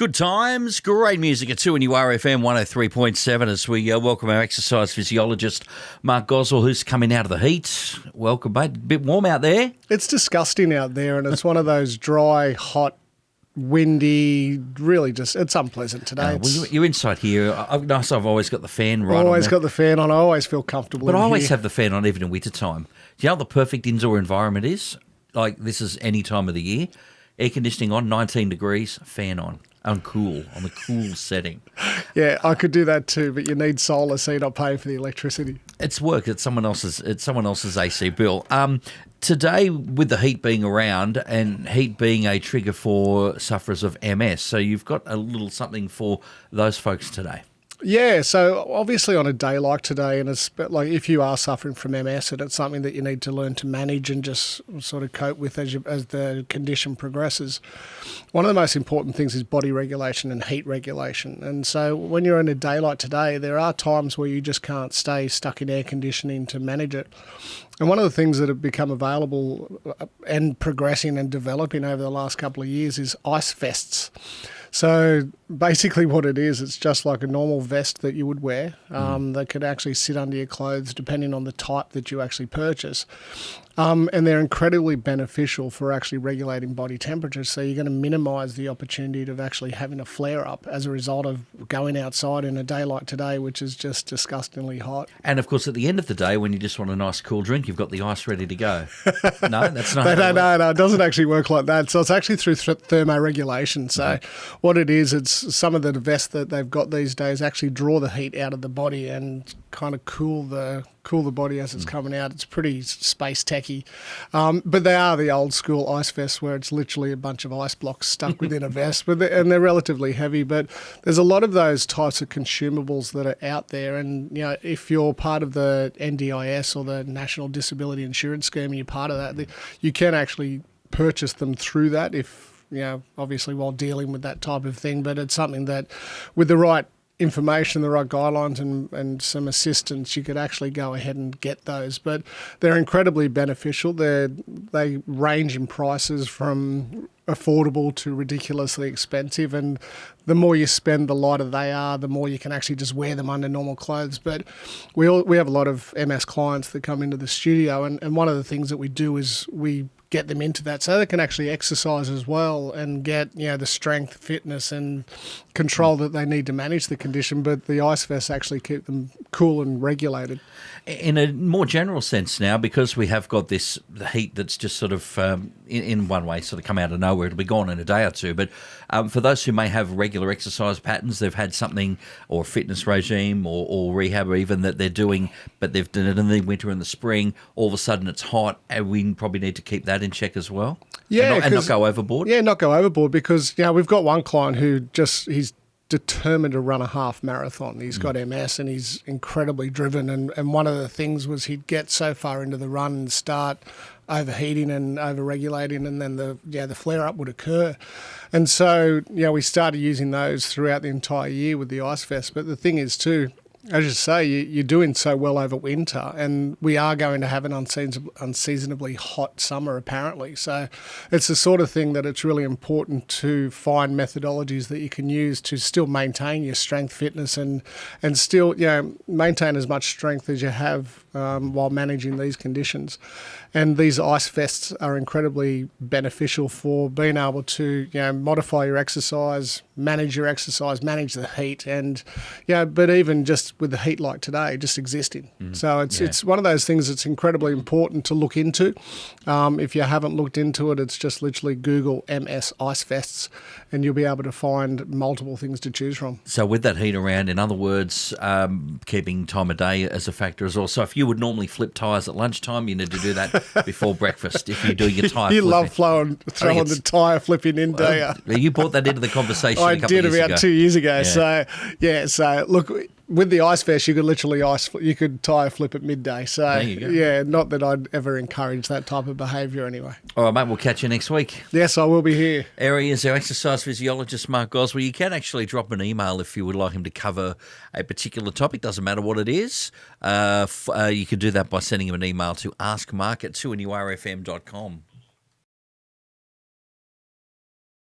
Good times, great music at 2 and URFM 103.7 as we welcome our exercise physiologist, Mark Goswell, who's coming out of the heat. Welcome, mate. A bit warm out there. It's disgusting out there, and it's one of those dry, hot, windy, really just, it's unpleasant today. Well, you're inside here. I've always got the fan right on. Always got the fan on. I always feel comfortable But in I always here. have the fan on even in winter time. Do you know what the perfect indoor environment is? Like, this is any time of the year. Air conditioning on, 19 degrees, fan on. On a cool setting. Yeah, I could do that too, but you need solar, so you're not paying for the electricity. It's work. It's someone else's AC bill. Today, with the heat being around and heat being a trigger for sufferers of MS, so you've got a little something for those folks today. Yeah, so obviously on a day like today, and it's like if you are suffering from MS, and it's something that you need to learn to manage and just sort of cope with as the condition progresses. One of the most important things is body regulation and heat regulation. And so when you're in a day like today, there are times where you just can't stay stuck in air conditioning to manage it. And one of the things that have become available and progressing and developing over the last couple of years is ice vests. So basically what it is, it's just like a normal vest that you would wear that could actually sit under your clothes depending on the type that you actually purchase. And they're incredibly beneficial for actually regulating body temperature. So you're going to minimise the opportunity of actually having a flare-up as a result of going outside in a day like today, which is just disgustingly hot. And, of course, at the end of the day, when you just want a nice cool drink, you've got the ice ready to go. No, that's not No, it doesn't actually work like that. So it's actually through thermoregulation. So what it is, it's some of the vests that they've got these days actually draw the heat out of the body and kind of cool the body as it's coming out. It's pretty space techy. But they are the old school ice vests where it's literally a bunch of ice blocks stuck within a vest, and they're relatively heavy. But there's a lot of those types of consumables that are out there. And, you know, if you're part of the NDIS or the National Disability Insurance Scheme and you're part of that, you can actually purchase them through that if, you know, obviously while dealing with that type of thing. But it's something that with the right information, the right guidelines and some assistance, you could actually go ahead and get those. But they're incredibly beneficial. They range in prices from affordable to ridiculously expensive, and the more you spend, the lighter they are, the more you can actually just wear them under normal clothes. But we have a lot of MS clients that come into the studio, and one of the things that we do is we get them into that so they can actually exercise as well and get, you know, the strength, fitness and control that they need to manage the condition, but the ice vests actually keep them cool and regulated. In a more general sense now, because we have got the heat that's just sort of, in one way, sort of come out of nowhere. It'll be gone in a day or two. But for those who may have regular exercise patterns, they've had something, or a fitness regime or rehab or even that they're doing, but they've done it in the winter and the spring, all of a sudden it's hot, and we probably need to keep that in check as well. Yeah, and not go overboard. Yeah, not go overboard, because, you know, we've got one client who he's determined to run a half marathon. He's got MS and he's incredibly driven, and one of the things was he'd get so far into the run and start overheating and overregulating, and then the flare up would occur. And so, you know, we started using those throughout the entire year with the ice vest. But the thing is too, as you say, you're doing so well over winter, and we are going to have an unseasonably hot summer, apparently. So it's the sort of thing that it's really important to find methodologies that you can use to still maintain your strength, fitness, and still, you know, maintain as much strength as you have while managing these conditions. And these ice vests are incredibly beneficial for being able to, you know, modify your exercise, manage the heat, and, you know, but even just with the heat like today, just existing. So it's one of those things that's incredibly important to look into. If you haven't looked into it, it's just literally Google MS ice vests, and you'll be able to find multiple things to choose from. So with that heat around, in other words, keeping time of day as a factor as well. So if you would normally flip tyres at lunchtime, you need to do that before breakfast if you're doing your tyre You flipping. love throwing the tyre flipping in, do you? You brought that into the conversation I a couple of did years about ago. 2 years ago. Yeah. So look, with the ice vest, you could literally tyre flip at midday. So There you go. yeah, not that I'd ever encourage that type of behaviour anyway. All right, mate, we'll catch you next week. Yes, I will be here. Ari is our exercise physiologist, Mark Goswell. You can actually drop an email if you would like him to cover a particular topic. Doesn't matter what it is. You can do that by sending him an email to askmark@2nurfm.com.